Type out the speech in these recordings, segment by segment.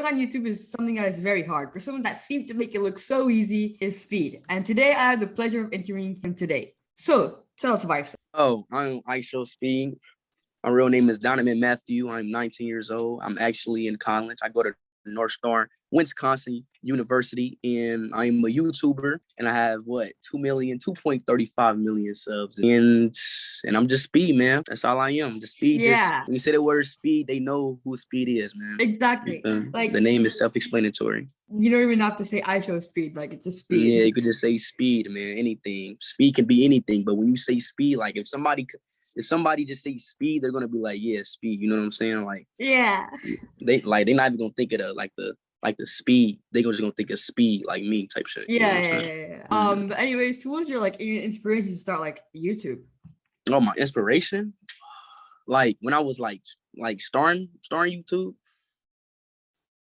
growing on YouTube is something that is very hard. For someone that seems to make it look so easy is Speed. And today I have the pleasure of interviewing him today. So, tell us about yourself. Oh, I'm IShowSpeed. My real name is Donovan Matthew. I'm 19 years old. I'm actually in college. I go to North Star, Wisconsin University, and I'm a YouTuber. And I have 2.35 million subs. And I'm just Speed, man. That's all I am. The Speed. Yeah. Just when you say the word Speed, they know who Speed is, man. Exactly. Like the name is self-explanatory. You don't even have to say IShowSpeed. Like it's just Speed. Yeah, you could just say Speed, man. Anything. Speed can be anything. But when you say Speed, like if somebody just say Speed, they're gonna be like, yeah, Speed. You know what I'm saying? Like, yeah, they're not even gonna think of the speed. They just gonna think of Speed, like me type shit. Yeah, yeah. But anyways, who was your inspiration to start like YouTube? Oh, my inspiration, like when I was like starting YouTube,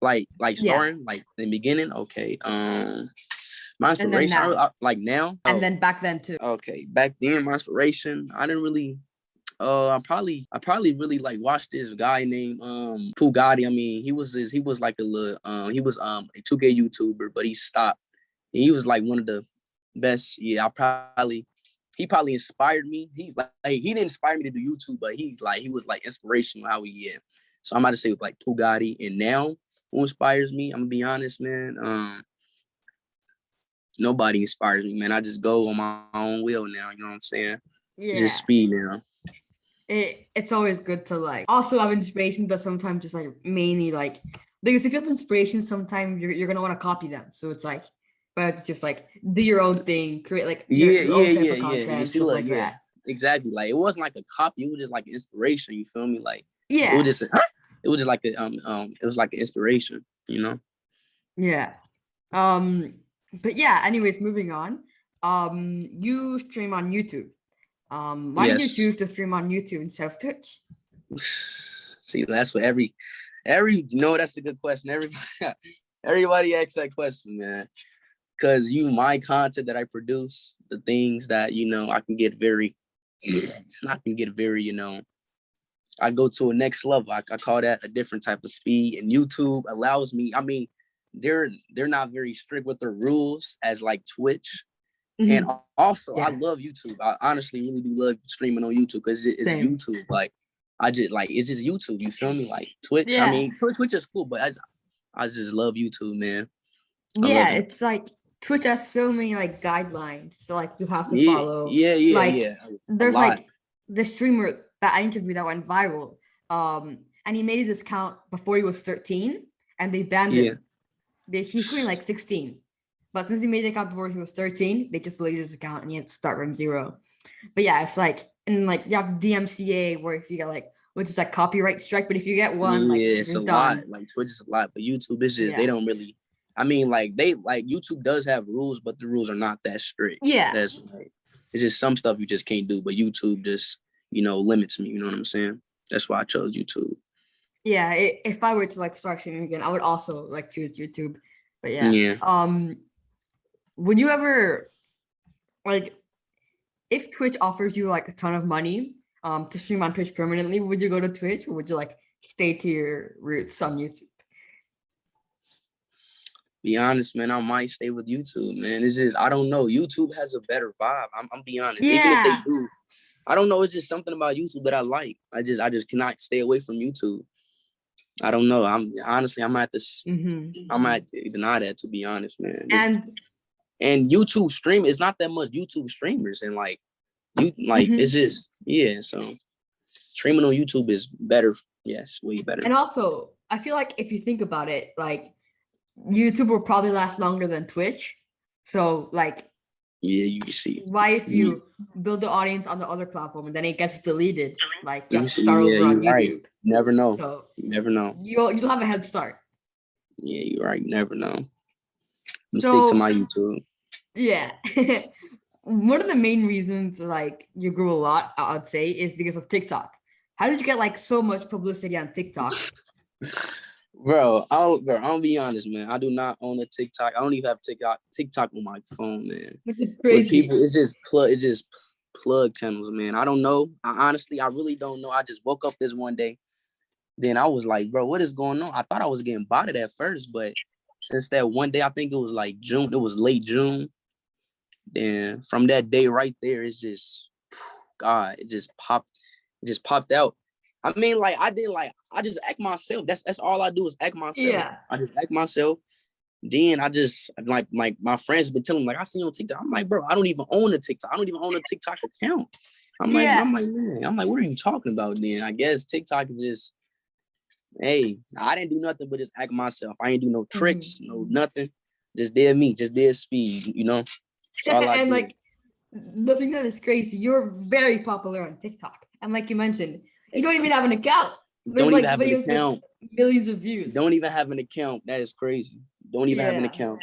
like starting like in the beginning. Okay, my inspiration, like now, and then back then too. Okay, back then my inspiration, I didn't really. I probably really like watched this guy named Pooh Gotti. I mean, he was like a little he was a 2K YouTuber, but he stopped. He was like one of the best. Yeah, he probably inspired me. He didn't inspire me to do YouTube, but he was like inspirational how he is. So I'm about to say with like Pooh Gotti. And now who inspires me? I'm gonna be honest, man. Nobody inspires me, man. I just go on my own will now. You know what I'm saying? Yeah. It's just Speed now. It's always good to like also have inspiration, but sometimes just like mainly like because if you have inspiration, sometimes you're gonna want to copy them. So it's like, but it's just like do your own thing, create like your own type of content, you see, stuff like that. Exactly. Like it wasn't like a copy; it was just like inspiration. You feel me? Like yeah, it was just like it was like an inspiration. You know? Yeah. But yeah. Anyways, moving on. You stream on YouTube. Why did you choose to stream on YouTube instead of Twitch? See, that's what every that's a good question. Everybody asks that question, man. Because my content that I produce, the things that I can get very, I go to a next level. I call that a different type of speed. And YouTube allows me. I mean, they're not very strict with their rules as like Twitch. Mm-hmm. And also, I love YouTube. I honestly really do love streaming on YouTube because it's YouTube. Like, it's just YouTube. You feel me? Like Twitch. Yeah. I mean, Twitch is cool, but I just love YouTube, man. It's like Twitch has so many like guidelines, so like you have to follow. There's like the streamer that I interviewed that went viral. And he made this account before he was 13, and they banned him. He's doing like 16. But since he made an account before he was 13, they just deleted his account and he had to start from zero. But yeah, it's like, and like you have DMCA where if you get like, which is like copyright strike, but if you get one, like it's a lot. Like Twitch is a lot, but YouTube is just they don't really. I mean, like YouTube does have rules, but the rules are not that strict. Yeah, it's just some stuff you just can't do, but YouTube just limits me. You know what I'm saying? That's why I chose YouTube. Yeah, if I were to like start streaming again, I would also like choose YouTube. But yeah. Would you ever, like, if Twitch offers you, like, a ton of money to stream on Twitch permanently, would you go to Twitch or would you, like, stay to your roots on YouTube? Be honest, man, I might stay with YouTube, man. It's just, I don't know. YouTube has a better vibe. I'm be honest. Yeah. Even if they do, I don't know. It's just something about YouTube that I like. I just cannot stay away from YouTube. I don't know. I might have to deny that, to be honest, man. And YouTube stream is not that much YouTube streamers, and it's just so streaming on YouTube is better. Yes, way better. And also, I feel like if you think about it, like YouTube will probably last longer than Twitch. So like you see. Why if you build the audience on the other platform and then it gets deleted, like you have to start over on YouTube. Right. Never know. So you never know. You'll have a head start. Yeah, you're right. You never know. Stick to my YouTube. Yeah. One of the main reasons like you grew a lot, I'd say, is because of TikTok. How did you get like so much publicity on TikTok? Bro, I'll be honest, man. I do not own a TikTok. I don't even have TikTok on my phone, man. Which is crazy. People, it's just plug channels, man. I don't know. I really don't know. I just woke up this one day Then I was like, bro, what is going on? I thought I was getting botted at first, but since that one day, I think it was like June, it was late June. Then from that day right there, it's just, God, it just popped out. I mean, like I just act myself. That's all I do is act myself. Yeah. I just act myself. Then I just like my friends been telling me, like, I see you on TikTok. I'm like, bro, I don't even own a TikTok. I don't even own a TikTok account. I'm like, man, what are you talking about? Then I guess TikTok is just, hey, I didn't do nothing but just act myself. I ain't do no tricks, no nothing. Just did me, just did speed, you know. That's all I and did. like the thing that is crazy, you're very popular on TikTok. And like you mentioned, you don't even have an account. Don't even have an account. Millions of views. Don't even have an account. That is crazy. Don't even have an account.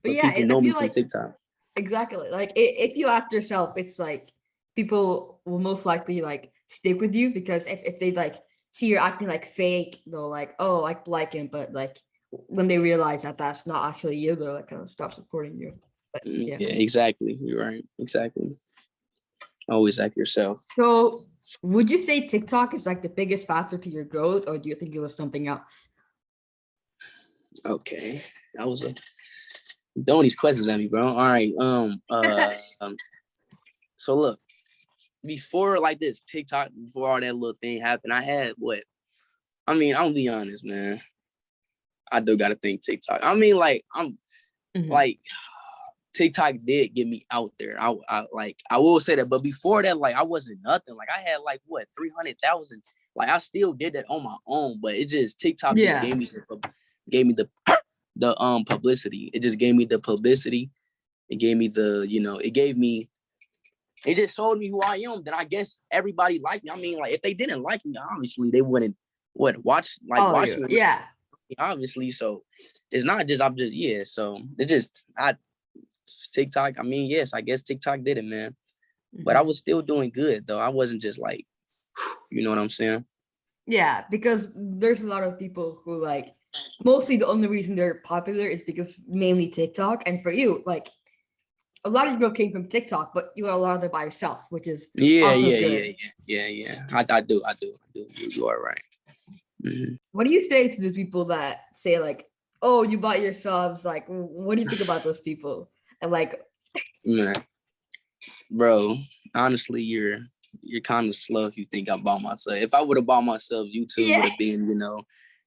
But yeah, people know me from TikTok. Exactly. Like if you act yourself, it's like people will most likely like stick with you, because if they like see you're acting like fake, they'll like, oh, like him, but like when they realize that that's not actually you, they're like, kind of stop supporting you. But, yeah, exactly. You're right. Exactly. Always act yourself. So would you say TikTok is like the biggest factor to your growth, or do you think it was something else? Okay. That was throwing these questions at me, bro. All right. So look, before like this TikTok, before all that little thing happened, I had what? I mean, I'm gonna be honest, man. I do gotta think TikTok. I mean, like, I'm like, TikTok did get me out there. I will say that, but before that, like, I wasn't nothing. Like, I had like what 300,000. Like, I still did that on my own, but it just TikTok just gave me the publicity. It just gave me the publicity. It gave me it just showed me who I am. Then I guess everybody liked me. I mean, like, if they didn't like me, obviously they wouldn't watch me. Yeah. Obviously, so it's not just so it's just TikTok. I mean, yes, I guess TikTok did it, man. But I was still doing good though. I wasn't just like, you know what I'm saying? Yeah, because there's a lot of people who like mostly the only reason they're popular is because mainly TikTok. And for you, like a lot of people came from TikTok, but you got a lot of it by yourself, which is yeah. I do. You are right. Mm-hmm. What do you say to the people that say like, "Oh, you bought yourselves"? Like, what do you think about those people? And like, man, bro, honestly, you're kind of slow if you think I bought myself. If I would have bought myself, YouTube would have been,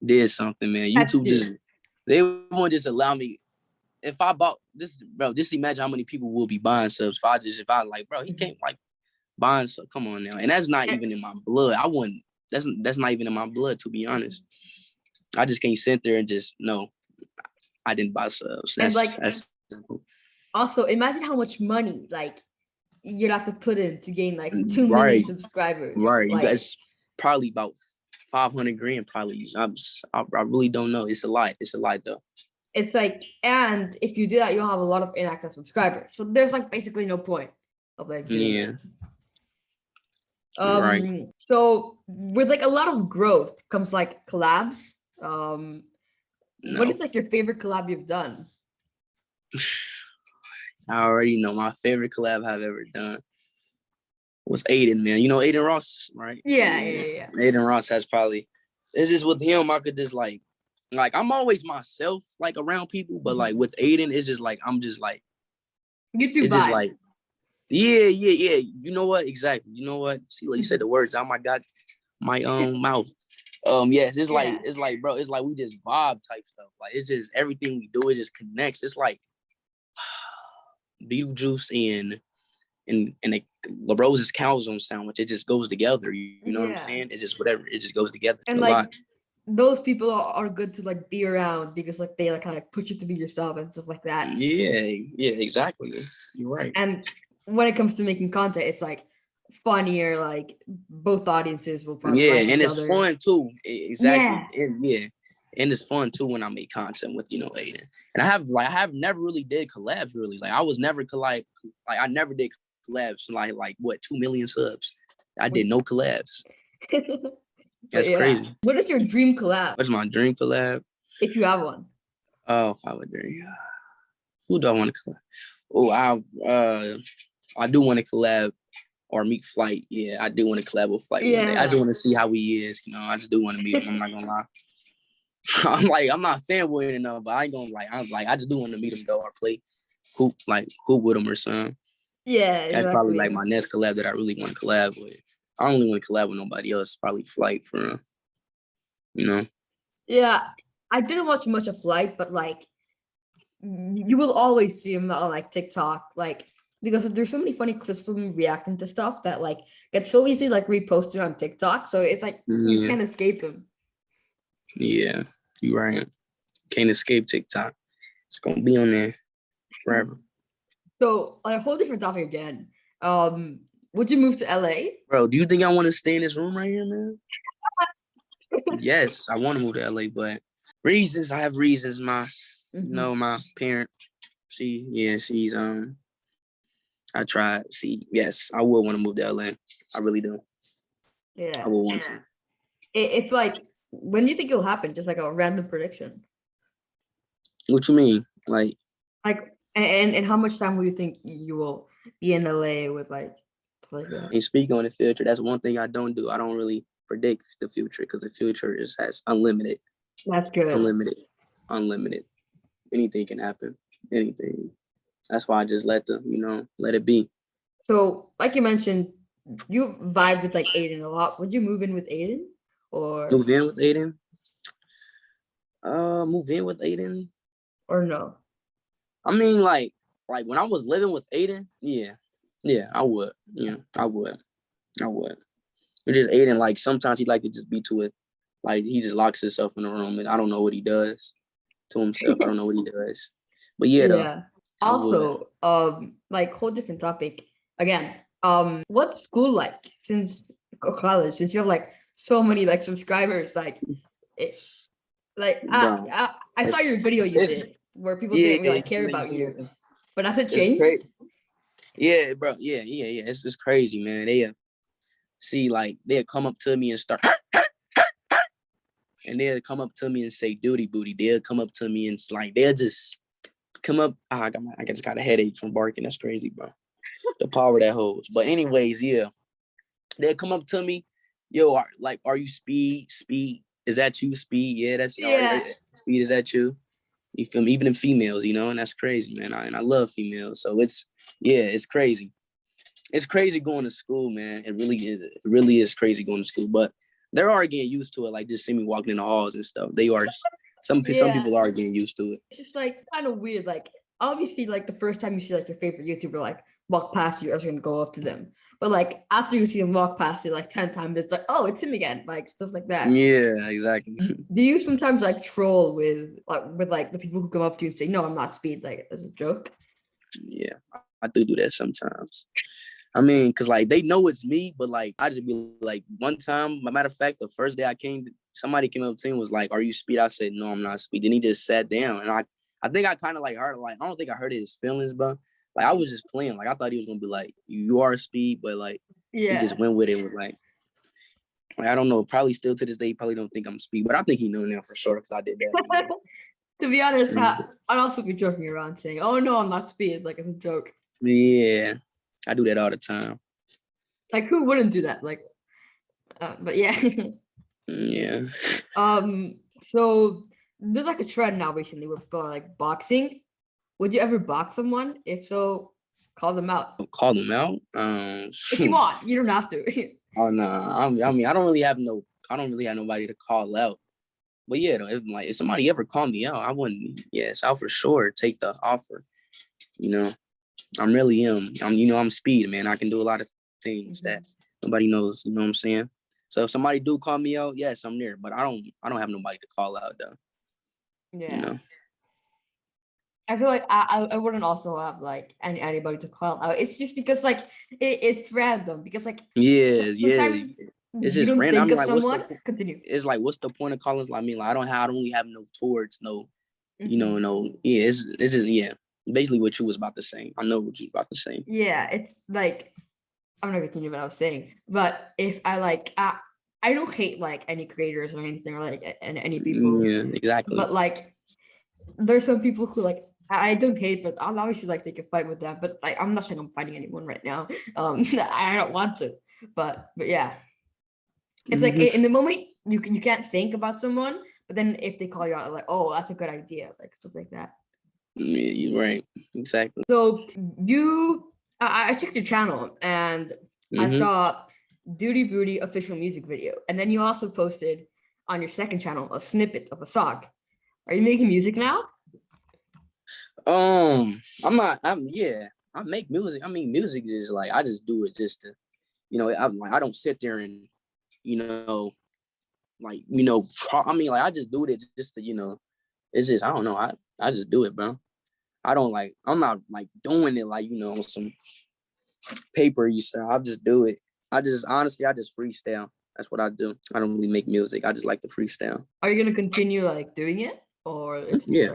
did something, man. YouTube they won't just allow me. If I bought this, bro, just imagine how many people will be buying subs. If I like, bro, he can't like buying stuff. Come on now, and that's not even in my blood. I wouldn't. That's not even in my blood, to be honest. I just can't sit there and just I didn't buy subs. That's simple. Also, imagine how much money like you'd have to put in to gain like 2 million subscribers. Right, like, you guys probably about 500 grand. Probably, I really don't know. It's a lot. It's a lot though. It's like, and if you do that, you'll have a lot of inactive subscribers. So there's like basically no point of like doing it. Right. So with like a lot of growth comes like collabs. What is like your favorite collab you've done? I already know my favorite collab I've ever done was Aiden, man. You know Aiden Ross, right? Yeah. Aiden Ross has probably, it's just with him, I could just like I'm always myself, like around people, but like with Aiden, it's just like, I'm just like, YouTube it's just like, yeah. You know what? Exactly. You know what? See, like you said the words out my mouth. Yes, it's like, bro, it's like we just vibe type stuff. Like, it's just everything we do, it just connects. It's like Beetlejuice and a La Rose's calzone sandwich. It just goes together. You know what I'm saying? It's just whatever. It just goes together. And like those people are good to like be around because like they like kind of push you to be yourself and stuff like that. Yeah, exactly. You're right. And when it comes to making content, it's like funnier. Like both audiences will probably like and each it's other. fun too. Exactly. And it's fun too when I make content with Aiden. And I have never really did collabs really. Like I was never I never did collabs like what 2 million subs. I did no collabs. That's crazy. What is your dream collab? What's my dream collab? If you have one. Oh, if I would dream. Who do I want to collab? Oh, I do want to collab or meet Flight. Yeah, I do want to collab with Flight one day. I just want to see how he is. I just do want to meet him. I'm not gonna lie. I'm not fanboying enough, but I ain't gonna I just do want to meet him though, or play hoop with him or something. Yeah, exactly. That's probably my next collab that I really want to collab with. I don't really want to collab with nobody else. Probably Flight for him. Yeah, I didn't watch much of Flight, but you will always see him on TikTok, because there's so many funny clips of him reacting to stuff that gets so easily reposted on TikTok. So it's you can't escape him. Yeah, you're right. Can't escape TikTok. It's gonna be on there forever. So a whole different topic again. Would you move to LA? Bro, do you think I want to stay in this room right here, man? Yes, I want to move to LA, but reasons. I have reasons. My parent. She's I tried. Yes, I will want to move to LA. I really do. Yeah, I will want to. It's when do you think it'll happen? Just a random prediction. What you mean? And how much time will you think you will be in LA with that? And speaking on the future, that's one thing I don't do. I don't really predict the future because the future has unlimited. That's good. Unlimited. Anything can happen. Anything. That's why I just let it be. So, like you mentioned, you vibe with Aiden a lot. Would you move in with Aiden, or move in with Aiden? Move in with Aiden, or no? I mean, like when I was living with Aiden, yeah, I would. I would. It's just Aiden. Sometimes he like to just be to it. He just locks himself in the room, and I don't know what he does to himself. I don't know what he does. But yeah. Though, also, whole different topic again. What's school since college? Since you have so many subscribers, I saw your video you did where people didn't really care about you, but has it changed? Yeah, bro. Yeah. It's just crazy, man. They they'll come up to me and start, and they'll come up to me and say "duty booty." They'll come up to me and they'll just come up. I just got a headache from barking. That's crazy, bro. The power that holds. But anyways, yeah, they'll come up to me. Yo, are you Speed? Speed, is that you? Speed? Yeah, that's Speed. Is that you? You feel me? Even in females, and that's crazy, man. And I love females, so it's crazy. It's crazy going to school, man. It really is. It really is crazy going to school. But they are getting used to it. Just see me walking in the halls and stuff. They are. Some people are getting used to it. It's just kind of weird. Obviously, the first time you see your favorite YouTuber walk past you, you're just gonna go up to them. But after you see them walk past you 10 times, it's oh, it's him again, stuff like that. Yeah, exactly. Do you sometimes troll with the people who come up to you and say, "No, I'm not Speed," as a joke? Yeah, I do that sometimes. I mean, because they know it's me, but I just be one time, matter of fact, the first day I came, somebody came up to me and was like, "Are you Speed?" I said, "No, I'm not Speed." Then he just sat down, and I think I kind of hurt. I don't think I hurt his feelings, but I was just playing. I thought he was gonna be "You are Speed," but he just went with it with I don't know. Probably still to this day, he probably don't think I'm Speed, but I think he know now for sure because I did that. To be honest, I'd also be joking around saying, "Oh no, I'm not Speed," as a joke. Yeah, I do that all the time. Who wouldn't do that? But yeah. Yeah. So there's a trend now recently with boxing. Would you ever box someone? If so, call them out. Call them out? If you want, you don't have to. Oh no, I mean, I don't really have nobody to call out. But yeah, if somebody ever called me out, I wouldn't. Yes, I'll for sure take the offer. I'm really him. I'm Speed, man. I can do a lot of things that nobody knows. You know what I'm saying? So if somebody do call me out, yes, I'm there. But I don't have nobody to call out though. Yeah. I feel I wouldn't also have anybody to call out. It's just because it's random because sometimes it's just random. Think of someone. Continue. It's what's the point of calling? I mean, I don't really have no towards no, no. Yeah, it's just basically what you was about to say. I know what you was about to say. Yeah, it's I'm not gonna continue what I was saying, but if I don't hate any creators or anything or any people. Yeah, exactly. But there's some people who I don't hate, but I'll obviously like take a fight with that. But like, I'm not saying I'm fighting anyone right now. I don't want to. But yeah, it's like in the moment you can't think about someone, but then if they call you out, like, oh, that's a good idea, like stuff like that. Yeah, you're right. Exactly. So I checked your channel and I saw Duty Booty official music video, and then you also posted on your second channel a snippet of a song. Are you making music now? I'm not. I make music. I mean, music is like I just do it just to, I don't sit there and, I mean, like I just do it just to, it's just I don't know. I just do it, bro. I'm not like doing it like, on some paper stuff. I just do it. I just freestyle. That's what I do. I don't really make music. I just like to freestyle. Are you gonna continue like doing it? Or it's yes,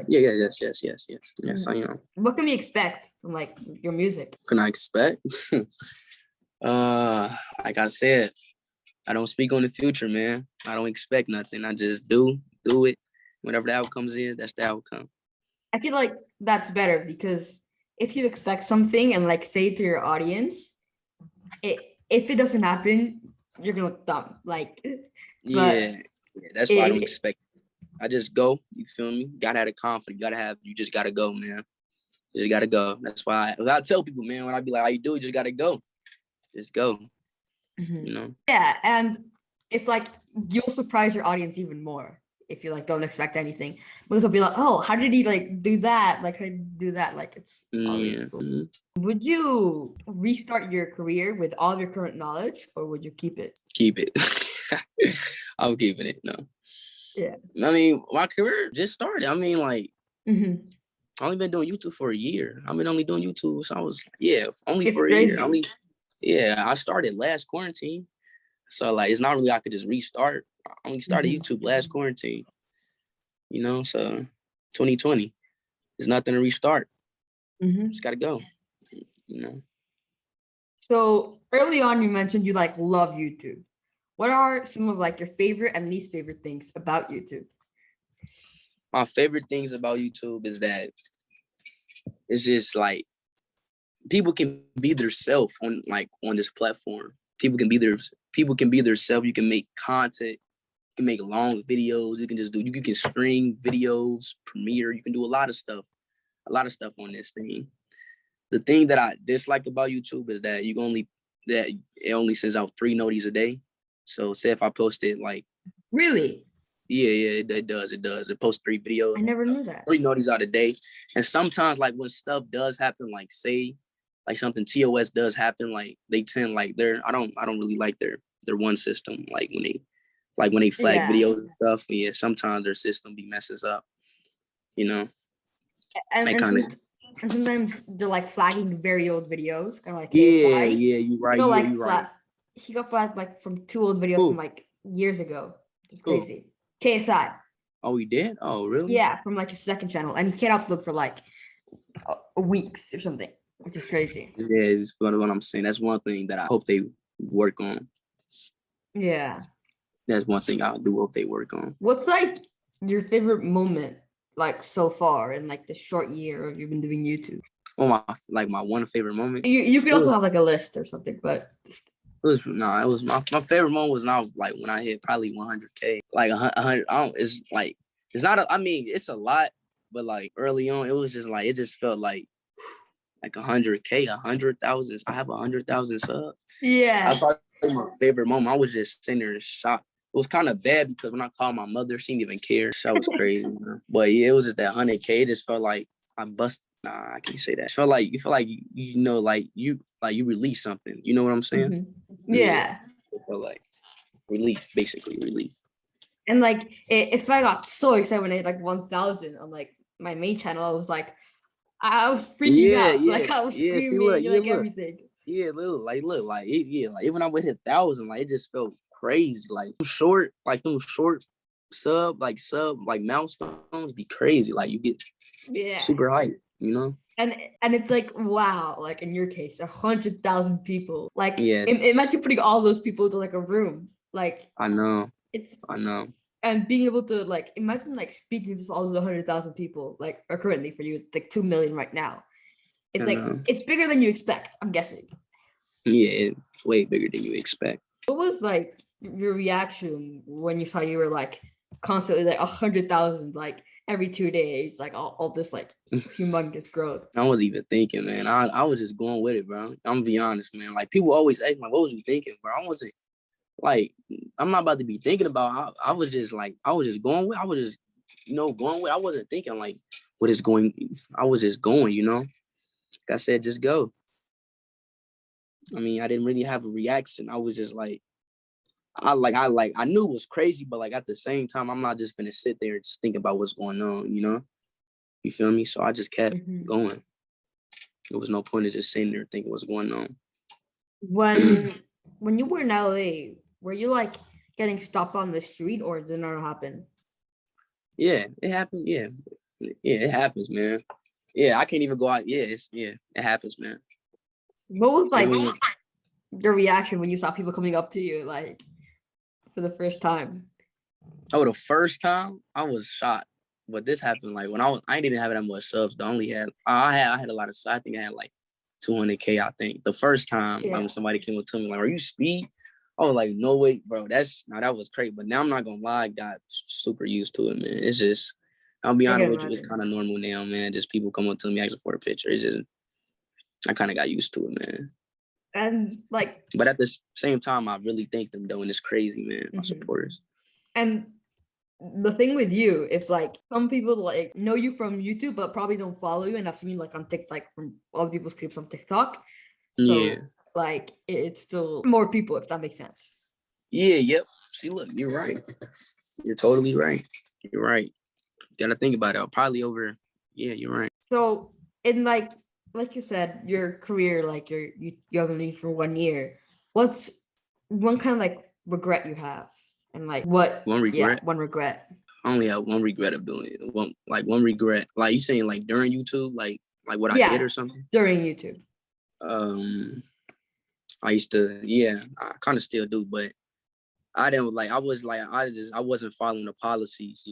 I am. What can we expect from like your music? Can I expect? Like I said, I don't speak on the future, man. I don't expect nothing. I just do it. Whatever the outcomes is, that's the outcome. I feel like that's better because if you expect something and like say it to your audience, if it doesn't happen, you're gonna look dumb. Like, that's why I don't expect. I just go. You feel me? Gotta have the confidence. You just gotta go, man. You just gotta go. That's why I tell people, man, when I be like, how you do? You just gotta go. Just go. Yeah, and it's like you'll surprise your audience even more if you like don't expect anything, because they'll be like, oh, how did he like do that? Like, how did he do that? Like, it's always cool. Would you restart your career with all of your current knowledge, or would you keep it? Keep it. I'm keeping it. No. Yeah. I mean, my career just started. I mean, like, I've only been doing YouTube for a year. I've been only doing YouTube, so I was only for a year. I started last quarantine, so like it's not really I could just restart. I only started YouTube last quarantine. So 2020, there's nothing to restart. Just gotta go. So early on, you mentioned you like love YouTube. What are some of like your favorite and least favorite things about YouTube? My favorite things about YouTube is that it's just like people can be themselves on this platform. People can be themselves. You can make content. You can make long videos. You can stream videos, Premiere. You can do a lot of stuff on this thing. The thing that I dislike about YouTube is that it only sends out 3 noties a day. So say if I posted like. Really? Yeah, it does. It posts 3 videos. I never knew that. 3 noties out a day. And sometimes like when stuff does happen, like say like something TOS does happen, like they tend like I don't really like their one system. Like when they flag videos and stuff, sometimes their system messes up. And sometimes they're like flagging very old videos, kind of like you're right. You're right. He got flagged like from 2 old videos from like years ago. It's crazy. KSI. Oh, he did? Oh, really? Yeah, from like his second channel, and he can't upload for like weeks or something, which is crazy. Yeah, it's what I'm saying. That's one thing that I hope they work on. Yeah. That's one thing I do hope they work on. What's like your favorite moment like so far in like the short year of you've been doing YouTube? Oh, my one favorite moment. You could also have like a list or something, but it was my favorite moment was now like when I hit probably 100K. Like 100. It's like it's not. I mean, it's a lot, but like early on, it was just like it just felt like 100K, 100,000. I have 100,000 subs. Yeah. I thought it was my favorite moment. I was just sitting there in shock. It was kind of bad because when I called my mother, she didn't even care. That was crazy. But yeah, it was just that 100K. It just felt like I busted. Nah, I can't say that. It felt like you feel like you release something. You know what I'm saying? Yeah. It felt like relief, basically relief. And like if I got so excited when I hit like 1,000 on like my main channel, I was freaking out. Like I was screaming, everything. Yeah, look, even when I would hit 1,000, like it just felt crazy. Like them short sub milestones be crazy. Like you get super hyped, And it's like, wow, like in your case, 100,000 people. Like imagine putting all those people into like a room. Like I know. And being able to like imagine like speaking to all those 100,000 people like are currently for you, it's like 2 million right now. It's like it's bigger than you expect, I'm guessing. Yeah, it's way bigger than you expect. What was like your reaction when you saw you were like constantly like 100,000 like every 2 days, like all this like humongous growth? I wasn't even thinking, man. I was just going with it, bro. I'm gonna be honest, man. Like people always ask, like, what was you thinking, bro? I wasn't like, I'm not about to be thinking about. I was just like, I was just going with. I was just, going with. I wasn't thinking like, what is going. I was just going, Like I said, just go. I mean, I didn't really have a reaction. I was just like, I knew it was crazy, but like at the same time, I'm not just gonna sit there and just think about what's going on, You feel me? So I just kept going. There was no point of just sitting there thinking what's going on. When you were in LA, were you like getting stopped on the street, or did it not happen? Yeah, it happened. Yeah, it happens, man. Yeah, I can't even go out. Yeah, it happens, man. What was like your reaction when you saw people coming up to you like for the first time? Oh, the first time I was shocked. But this happened like when I didn't even have that much subs. I had a lot of subs. I think I had like 200K. I think the first time when somebody came up to me like, "Are you Speed?" I was like, "No way, bro. That was crazy." But now I'm not gonna lie, I got super used to it, man. It's just, I'll be honest with you, it's kind of normal now, man. Just people come up to me asking for a picture. It's just, I kind of got used to it, man. And like, but at the same time, I really thank them though, and it's crazy, man. My supporters. And the thing with you, if like some people like know you from YouTube, but probably don't follow you, and I've seen you like on TikTok from other people's clips on TikTok. So like it's still more people, if that makes sense. Yeah, yep. See, look, you're right. You're totally right. You're right. You gotta think about it. Probably over. Yeah, you're right. So in like you said, your career, like you haven't lived for 1 year. What's one kind of like regret you have? And like what one regret? One regret. I only have one regret of doing it. One regret. Like you saying like during YouTube, like what I did or something? During YouTube. I used to, I kind of still do, but I didn't like, I wasn't following the policies,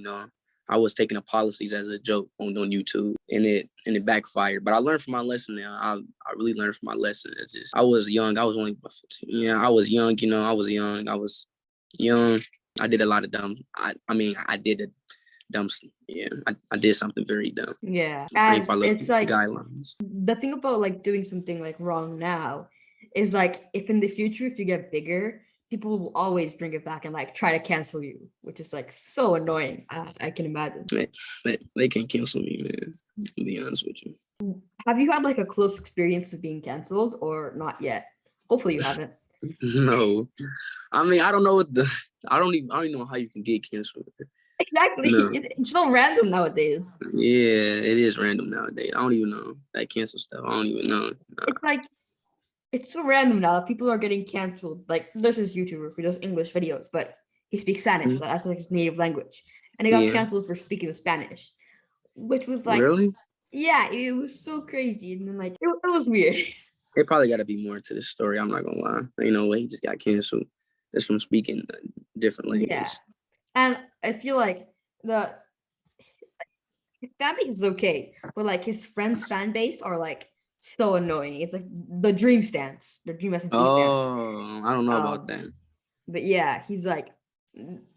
I was taking the policies as a joke on YouTube, and it backfired. But I learned from my lesson now. I really learned from my lesson. It's just, I was young. I was only 15. I was young, I was young. I did a lot of dumb. I did a dumb. Yeah, I did something very dumb. Yeah, and it's like guidelines. The thing about like doing something like wrong now is like if in the future, if you get bigger, people will always bring it back and like try to cancel you, which is like so annoying. I can imagine. They can't cancel me, man. To be honest with you. Have you had like a close experience of being canceled or not yet? Hopefully you haven't. No, I mean I don't know I don't even know how you can get canceled. Exactly. No. It's so random nowadays. Yeah, it is random nowadays. I don't even know that cancel stuff. I don't even know. Nah. It's like, it's so random now. People are getting canceled. Like, this is YouTuber who does English videos, but he speaks Spanish. So that's like his native language. And he got canceled for speaking Spanish, which was like, really? Yeah, it was so crazy. And then like, it was weird. It probably got to be more to the story. I'm not gonna lie. You know what? He just got canceled just from speaking different language. Yeah. And I feel like his fan base is okay, but like his friends' fan base are like so annoying. It's like the Dream Stance, the Dream SMP stance. Oh, I don't know about that. But yeah, he's like,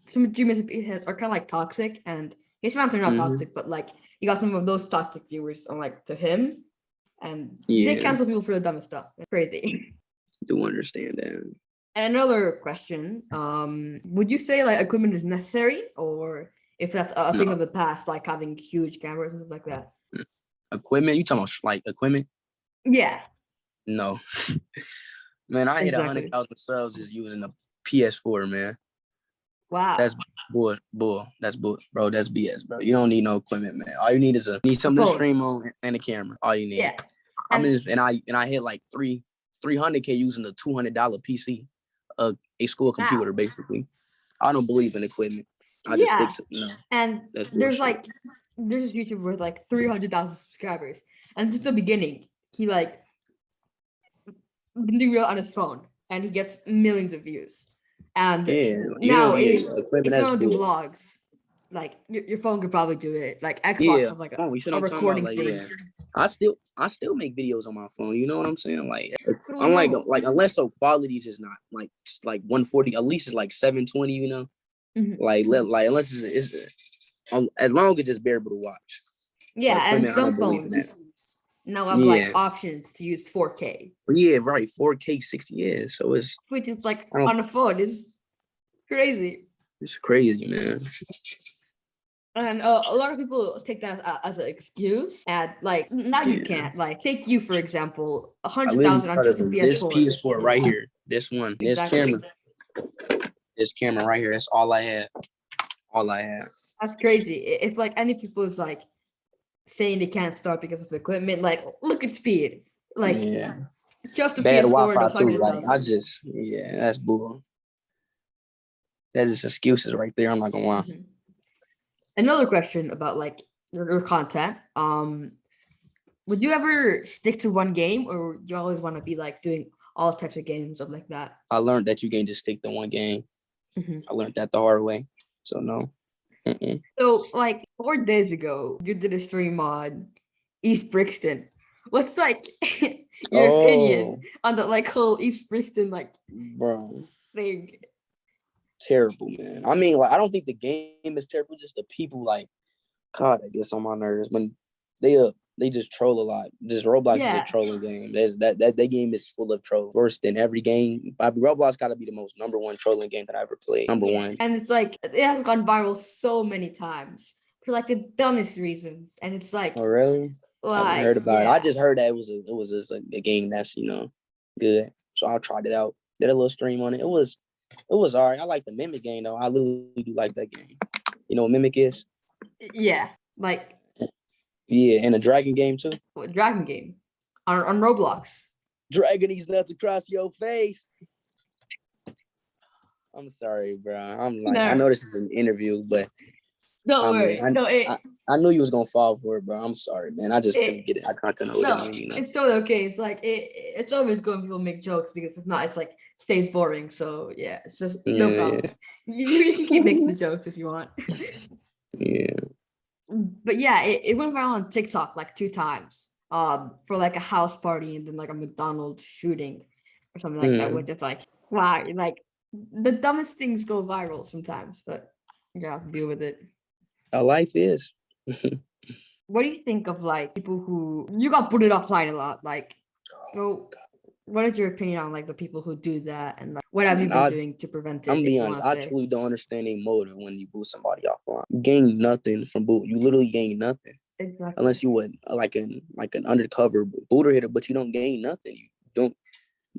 some Dream SMP heads are kind of like toxic, and his fans are not toxic, but like you got some of those toxic viewers on like to him, and they cancel people for the dumbest stuff. It's crazy. Do understand that. And another question, would you say like equipment is necessary, or if that's a thing of the past, like having huge cameras and stuff like that? Equipment? You talking about like equipment? Yeah. No. Man, I hit 100,000 subs just using a PS4, man. Wow. That's bull. That's bull, bro. That's BS, bro. You don't need no equipment, man. All you need is something to stream on and a camera. All you need. Yeah. I hit like 300K using a $200 PC, a school computer, basically. I don't believe in equipment. I just stick to And there's a YouTuber with like 300,000 subscribers, and since the beginning, he been doing real on his phone, and he gets millions of views. And now if you want to do vlogs, like your phone could probably do it. Like Xbox has like a recording thing. I still make videos on my phone. You know what I'm saying? Like I'm like unless the quality is just not like 140, at least it's like 720. You know, like unless it's as long as it's just bearable to watch. Yeah, and some phones now have like options to use 4K. Yeah, right. 4K 60. Yeah, so it's which is like on a phone. It's crazy. It's crazy, man. And a lot of people take that as an excuse, and like now you can't. Like take you for example, 100,000 on just a PS4. This PS4 right here, this one, exactly. this camera right here. That's all I had. All I had. That's crazy. It's like any people is like saying they can't start because of equipment. Like look at speed. Like just a bad PS4 Wi-Fi too. Like that's bull. That's just excuses right there. I'm not gonna lie. Another question about like your content. Would you ever stick to one game, or do you always want to be like doing all types of games, stuff like that? I learned that you can't just stick to one game. I learned that the hard way. So no. So like 4 days ago, you did a stream on East Brixton. What's like your opinion on the like whole East Brixton like thing? Terrible, man. I mean, like I don't think the game is terrible, just the people like God, I guess on my nerves when they just troll a lot. Just Roblox is a trolling game. That game is full of trolls. Worse than every game. Roblox got to be the most #1 trolling game that I ever played. Number one. And it's like it has gone viral so many times for like the dumbest reasons. And it's like, oh really? Like, I haven't heard about it. I just heard that it was just a game that's good. So I tried it out. Did a little stream on it. It was alright. I like the Mimic game though. I literally do like that game. You know what Mimic is? Yeah, like. Yeah, and a dragon game too. What dragon game? On Roblox. Dragon these nuts across your face. I'm sorry, bro. I'm like, I know this is an interview, but don't worry. I knew you was gonna fall for it, bro. I'm sorry, man. I just couldn't get it. I couldn't hold it. It's totally okay. It's like it's always good when people make jokes because it's not. It's like stays boring. So yeah, it's just no problem. You can keep making the jokes if you want. Yeah. But yeah, it went viral on TikTok like 2 times. For like a house party and then like a McDonald's shooting or something like that. Which is like wow, like the dumbest things go viral sometimes, but you have to deal with it. How life is. What do you think of like people who you got booted offline a lot? Like, what is your opinion on like the people who do that, and like what have you been doing to prevent it? I'm being honest. I truly don't understand a motive when you boot somebody offline. You gain nothing from boot. You literally gain nothing. Exactly. Unless you would like an undercover booter hitter, but you don't gain nothing. You don't.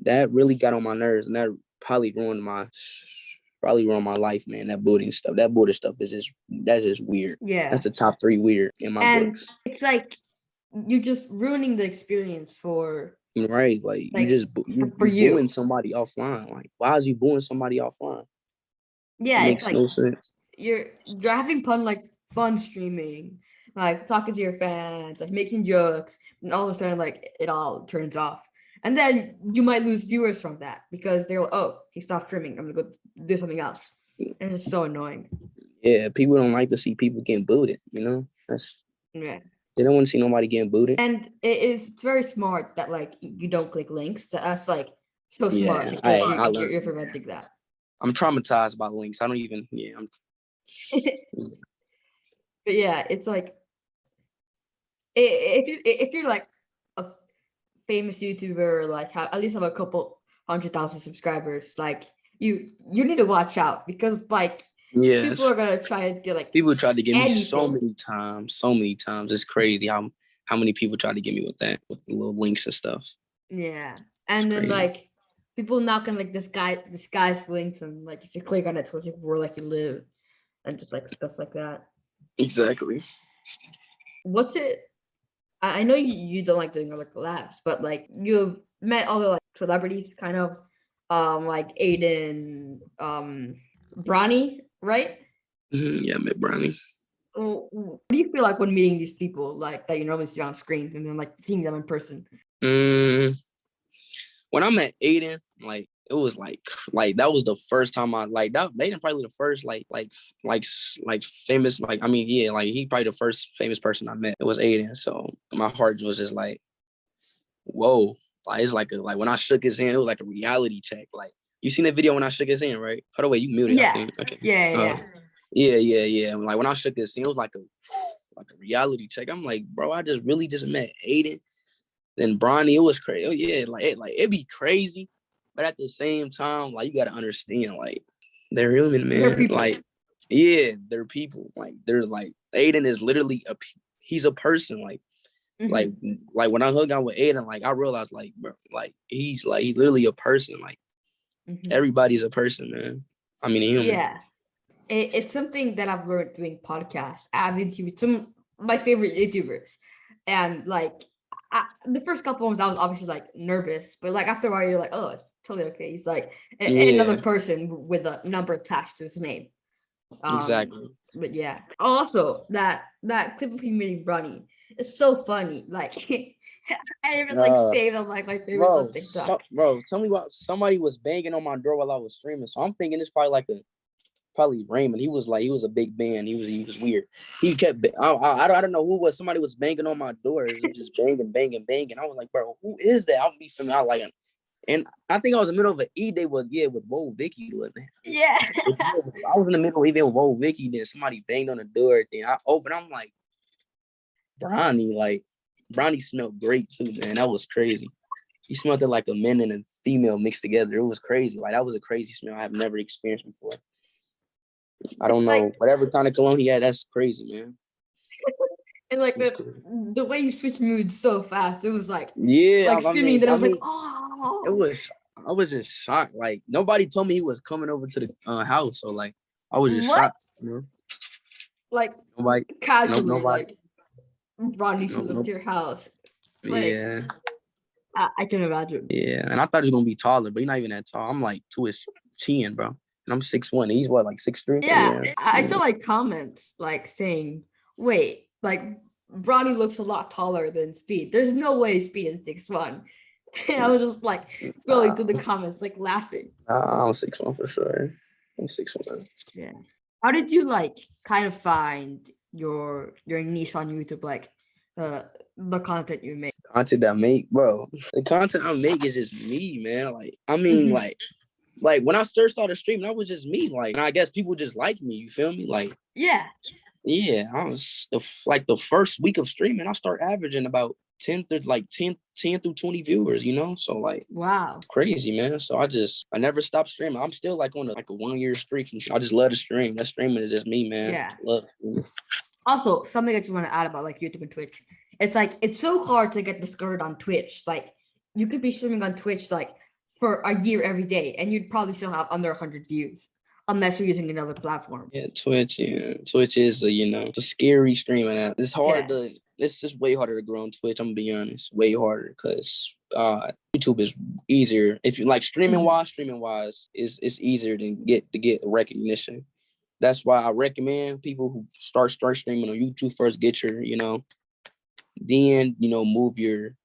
That really got on my nerves, and that probably ruined my life, man. That booting stuff. That booter stuff is just weird. Yeah. That's the top 3 weird in my books. It's like you're just ruining the experience for. Right, like you're booing somebody offline. Like, why is you booing somebody offline? Yeah, it makes no sense. You're having fun streaming, like talking to your fans, like making jokes, and all of a sudden, like it all turns off, and then you might lose viewers from that because they're like, "Oh, he stopped streaming. I'm gonna go do something else," and it's so annoying. Yeah, people don't like to see people getting booted. They don't want to see nobody getting booted. And it's very smart that like you don't click links. That's like so smart because you're preventing that. I'm traumatized by links. I don't even. Yeah. But yeah, it's like if you're like a famous YouTuber, like at least have a couple 100,000 subscribers, like you need to watch out because like. Yes. People are gonna try to do like. People tried to get me so many times. It's crazy how many people tried to get me with the little links and stuff. Yeah, and then like people now can like disguise links, and like if you click on it, it's like where like you live, and just like stuff like that. Exactly. What's it? I know you don't like doing other collabs, but like you've met other like celebrities, kind of, like Aiden, Bronny. Right? Yeah, I met Bronny. What do you feel like when meeting these people like that you normally see on screens and then like seeing them in person? When I met Aiden, like it was like that was the first time I like that. Aiden probably the first like famous, like, I mean, yeah, like he probably the first famous person I met. It was Aiden. So my heart was just like, whoa. Like it's like when I shook his hand, it was like a reality check. Like, you seen the video when I shook his hand, right? By the way, you muted, yeah. I think. Okay. Yeah. Like when I shook his hand, it was like a reality check. I'm like, bro, I just really just met Aiden. Then Bronny, it was crazy. Oh yeah, it'd be crazy. But at the same time, like, you gotta understand, like, they're human, man. They're people. Like, yeah, they're people. Like, they're like, Aiden is literally he's a person. Like, like when I hung out with Aiden, like, I realized, like, bro, like he's literally a person. Like, everybody's a person, man. I mean, a human. Yeah, it's something that I've learned doing podcasts. I've interviewed some of my favorite YouTubers, and like the first couple ones, I was obviously like nervous, but like after a while, you're like, oh, it's totally okay. He's like another person with a number attached to his name. Exactly. But yeah, also that clip of him meeting Bronny is so funny. Like I even like saved on like my favorites on TikTok. Bro, tell me what, somebody was banging on my door while I was streaming. So I'm thinking it's probably Raymond. He was a big man. He was weird. He kept, I don't know who it was. Somebody was banging on my door. He was just banging. I was like, bro, who is that? I'll be familiar. Like, and I think I was in the middle of an E-Day with Whoa Vicky. Yeah. I was in the middle of even with Whoa Vicky. Then somebody banged on the door. Then I opened. I'm like, Bronny smelled great too, man. That was crazy. He smelled it like a man and a female mixed together. It was crazy. Like, that was a crazy smell I have never experienced before. I don't know. Like, whatever kind of cologne he had, that's crazy, man. And like the way you switch moods so fast, it was like, yeah, like screaming that I was like, oh. I was just shocked. Like, nobody told me he was coming over to the house, so like I was just shocked. You know? Like, nobody casually, like, Bronny shows up to your house. Like, yeah. I can imagine. Yeah, and I thought he was gonna be taller, but he's not even that tall. I'm like to his chin, bro. And I'm 6'1". He's what, like 6'3"? Yeah. I saw like comments like saying, wait, like Bronny looks a lot taller than Speed. There's no way Speed is 6'1". And I was just like scrolling through the comments, like laughing. I'm 6'1" for sure. I'm 6'1". Yeah. How did you like kind of find your niche on YouTube, like the content you make? Content I make, bro. The content I make is just me, man. Like, I mean, like when I first started streaming, that was just me. Like, and I guess people just like me. You feel me? Like, yeah. I was the first week of streaming, I start averaging about 10 through 20 viewers, you know? So like, wow, crazy, man. So I never stopped streaming. I'm still like on a 1-year streak. I just love to stream. That streaming is just me, man. Yeah. Love. Also, something I just want to add about like YouTube and Twitch. It's like, it's so hard to get discovered on Twitch. Like, you could be streaming on Twitch like for a year every day, and you'd probably still have under 100 views. Unless you're using another platform. Yeah, Twitch is it's a scary streaming app. It's hard it's just way harder to grow on Twitch. I'm gonna be honest, way harder, because YouTube is easier. If you like streaming wise, it's easier to get recognition. That's why I recommend people who start streaming on YouTube first, get your, then, move your,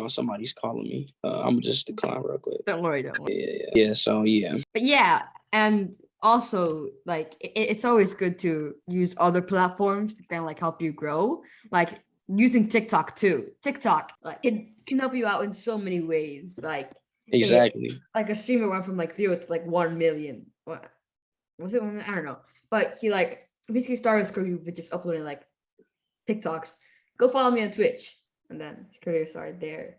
somebody's calling me. I'm just decline real quick. Don't worry. Yeah. So yeah. But yeah, and also like it's always good to use other platforms to kind of like help you grow, like using TikTok too. TikTok like it can help you out in so many ways. Like exactly, like a streamer went from like 0 to like 1 million. What was it? I don't know, but he like basically started his career with just uploading like TikToks. Go follow me on Twitch, and then his career started there.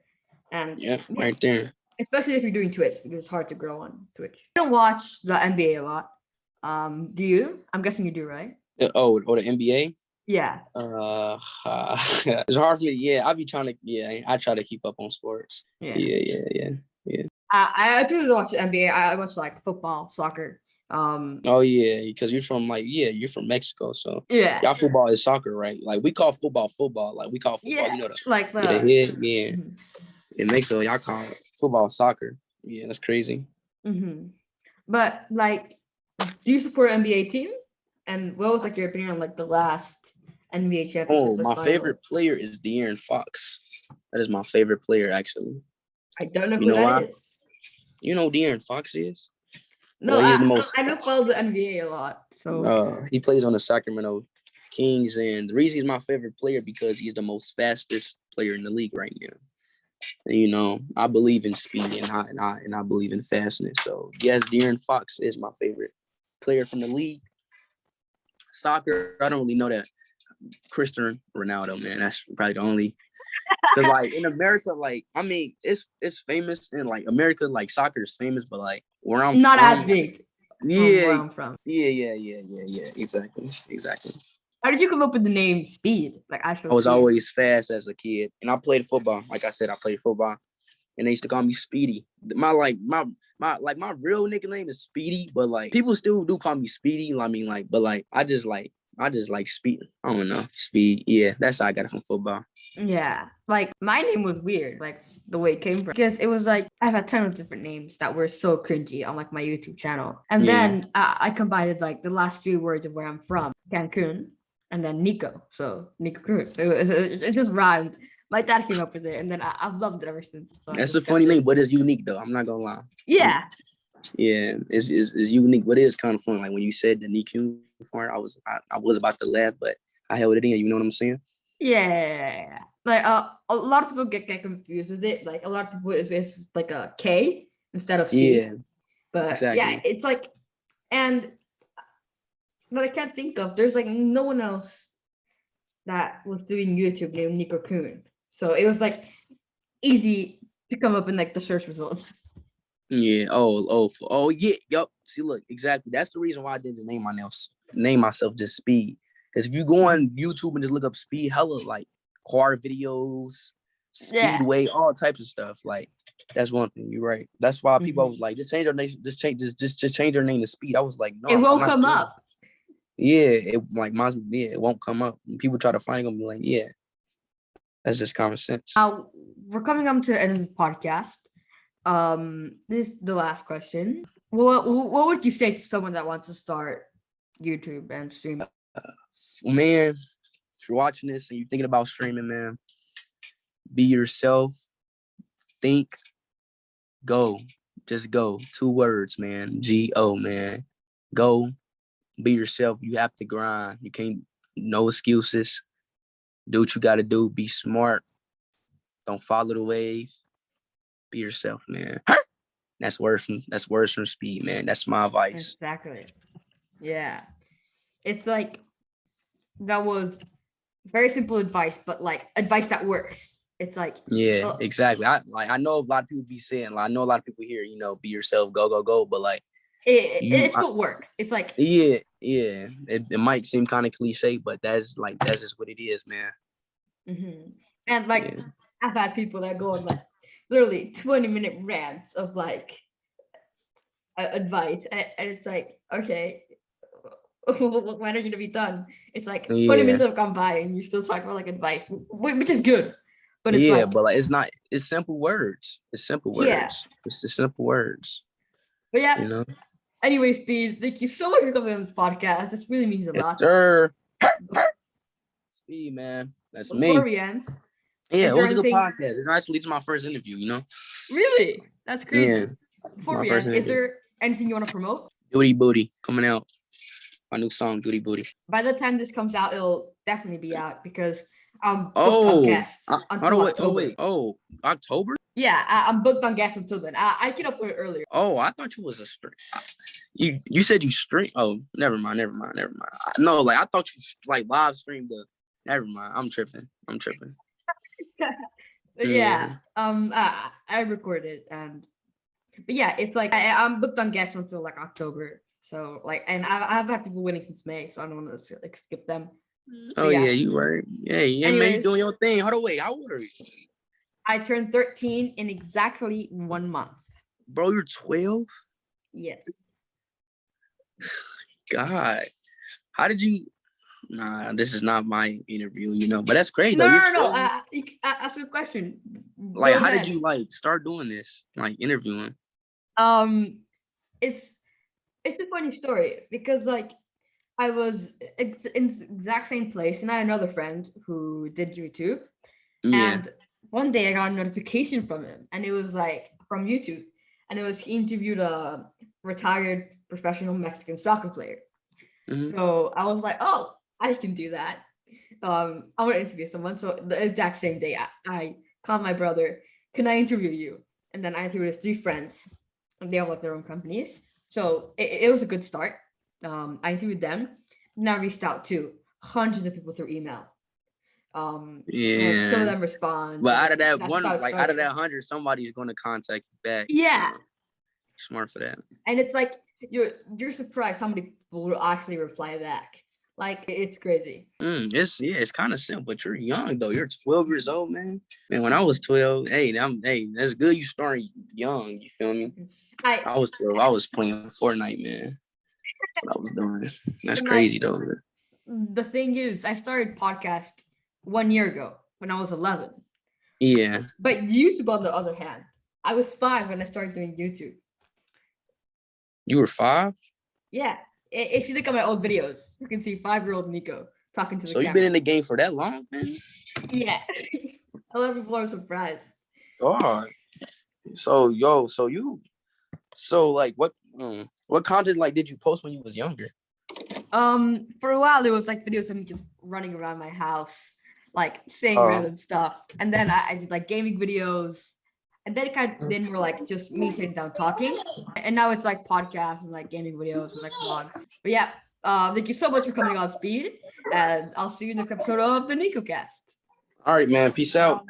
And right there. Especially if you're doing Twitch, because it's hard to grow on Twitch. I don't watch the NBA a lot. Do you? I'm guessing you do, right? The NBA? Yeah. It's hard for me. I be trying to. I try to keep up on sports. Yeah. I do watch the NBA. I watch like football, soccer. Oh yeah, because you're from you're from Mexico, so yeah. Y'all football is soccer, right? Like we call football. Like we call football, like the head, In Mexico, y'all call it football soccer. Yeah, that's crazy. But like, do you support an NBA team? And what was like your opinion on like the last NBA championship? Oh, my favorite player is De'Aaron Fox. That is my favorite player, actually. I don't know who that is. You know who De'Aaron Fox is? No, I don't follow the NBA a lot. So he plays on the Sacramento Kings, and the reason he's my favorite player because he's the most fastest player in the league right now. And, I believe in speed and I believe in fastness. So yes, De'Aaron Fox is my favorite player from the league. Soccer, I don't really know that. Cristiano Ronaldo, man, that's probably the only. Because like in America, like I mean, it's famous in like America, like soccer is famous, but like where I'm not from, as big. Yeah, where I'm from. Yeah. Exactly. How did you come up with the name Speed? Like I was always fast as a kid, and I played football. Like I said, I played football, and they used to call me Speedy. My real nickname is Speedy, but like people still do call me Speedy. I mean, like, but like I just like speed. I don't know, speed. Yeah, that's how I got it from football. Yeah, like my name was weird, like the way it came from, because it was like I've had tons of different names that were so cringy on like my YouTube channel, and then I combined like the last 3 words of where I'm from, Cancun, and then Nico. So Nico Kun. It just rhymed. My dad came up with it, and then I've loved it ever since. So that's a funny name, but it's unique though. I'm not gonna lie. Yeah. It's unique, but it is kind of fun. Like when you said the Nico part, I was about to laugh, but I held it in. You know what I'm saying? Yeah. Like a lot of people get confused with it. Like a lot of people it's like a K instead of C. Yeah. But exactly. Yeah, it's like, and but I can't think of. There's like no one else that was doing YouTube named Nico Kun. So it was like easy to come up in like the search results. Yeah. Oh yeah. Yup. See, look, exactly. That's the reason why I didn't name myself just Speed. Because if you go on YouTube and just look up Speed, hella like car videos, Speedway, all types of stuff. Like that's one thing. You're right. That's why people was like, just change their name. Just change their name to Speed. I was like, no, it won't come up. Yeah, it won't come up. When people try to find them, be like, yeah, that's just common sense. We're coming up to the end of the podcast. This is the last question. What would you say to someone that wants to start YouTube and stream? Man, if you're watching this and you're thinking about streaming, man, be yourself. Think. Go. Just go. 2 words, man. Go, man. Go. Be yourself. You have to grind. You can't. No excuses. Do what you got to do. Be smart. Don't follow the wave. Be yourself, man. That's words from Speed, man. That's my advice. Exactly. Yeah. It's like that was very simple advice, but like advice that works. It's like exactly. I know a lot of people be saying, like, I know a lot of people here, be yourself, go, but like it's what works. It's like it might seem kind of cliche, but that's just what it is, man. Mm-hmm. And like I've had people that go on like literally 20-minute rants of like advice, and it's like, okay, when are you gonna be done? It's like 20 minutes have gone by and you still talk about like advice, which is good, but it's but like it's not. It's simple words. It's simple words. Yeah. It's the simple words. But yeah. Anyway, Speed, thank you so much for coming on this podcast. This really means a lot. Sir. Speed, man, that's me. Before we end, it was a good podcast. It actually leads to my first interview. Really, that's crazy. Yeah. Before we end, is there anything you want to promote? Duty Booty coming out. My new song, Duty Booty. By the time this comes out, it'll definitely be out because I'm booked on guests until October. October? Yeah, I'm booked on guests until then. I can upload it earlier. Oh, I thought you was a stream. You said you stream. Oh, never mind. No, like I thought you like live streamed the. Never mind. I'm tripping. Yeah. I recorded but yeah, it's like I'm booked on guests until like October. So like, and I've had people winning since May, so I don't want to like skip them. Oh yeah, you right. Yeah, man, you doing your thing. Hold on, wait. How old are you? I turned 13 in exactly 1 month. Bro, you're 12? Yes. God, how did you? Nah, this is not my interview, but that's great. No. Ask a question. Like, how did you like start doing this, like interviewing? It's a funny story because like I was in the exact same place and I had another friend who did YouTube. Yeah. And one day I got a notification from him and it was like from YouTube. and it was he interviewed a retired professional Mexican soccer player. So I was like, oh, I can do that. I want to interview someone. So the exact same day, I called my brother, can I interview you? And then I interviewed his 3 friends, and they all have their own companies. So it was a good start. I interviewed them. Now I reached out to hundreds of people through email. And some of them respond. But out of that one, like out of that 100, somebody's going to contact you back. Yeah. So smart for that. And it's like you're surprised how many people will actually reply back. Like, it's crazy. It's kind of simple, but you're young though. You're 12 years old, man. Man, when I was 12, hey, that's good. You starting young. You feel me? I was 12. I was playing Fortnite, man. That's what I was doing. That's crazy though. The thing is, I started podcast 1 year ago when I was 11. Yeah. But YouTube, on the other hand, I was 5 when I started doing YouTube. You were 5? Yeah. If you look at my old videos, you can see 5-year-old Nico talking to the camera. So you've been in the game for that long, man? Yeah. A lot of people are surprised. God. So like what content like did you post when you was younger? For a while it was like videos of me just running around my house, like saying random stuff. And then I did like gaming videos. And then it kind of then we're like just me sitting down talking. And now it's like podcasts and like gaming videos and like vlogs. But yeah, thank you so much for coming on Speed. And I'll see you in the next episode of the NicoCast. All right, man. Peace out.